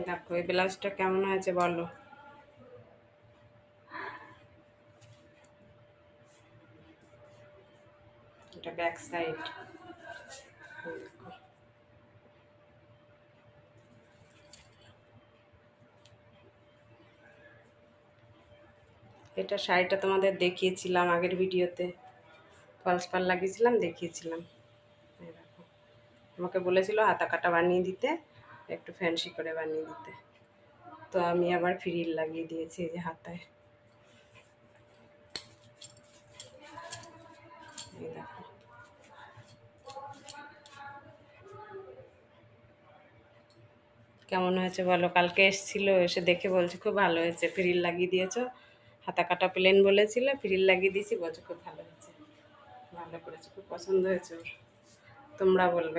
দেখো এই ব্লাউজটা কেমন হয়েছে বলো। এটা ব্যাক সাইড। এটা শাড়িটা তোমাদের দেখিয়েছিলাম আগের ভিডিওতে, ফলস পাড় লাগিয়েছিলাম, দেখিয়েছিলাম। এই দেখো, আমাকে বলেছিল হাতা কাটা বানিয়ে দিতে, একটু ফ্যান্সি করে বানিয়ে দিতে, তো আমি আবার ফ্রিল লাগিয়ে দিয়েছি এই যে হাতায়। এই দেখো কেমন হয়েছে বলো। কালকে এসেছিল, এসে দেখে বলছে খুব ভালো হয়েছে, ফ্রিল লাগিয়ে দিয়েছো। হাতা কাটা প্লেন বলেছিল, ফ্রিল লাগিয়ে দিয়েছি, বলছে খুব ভালো হয়েছে, ভালো করেছে, খুব পছন্দ হয়েছে ওর। তোমরা বলবে।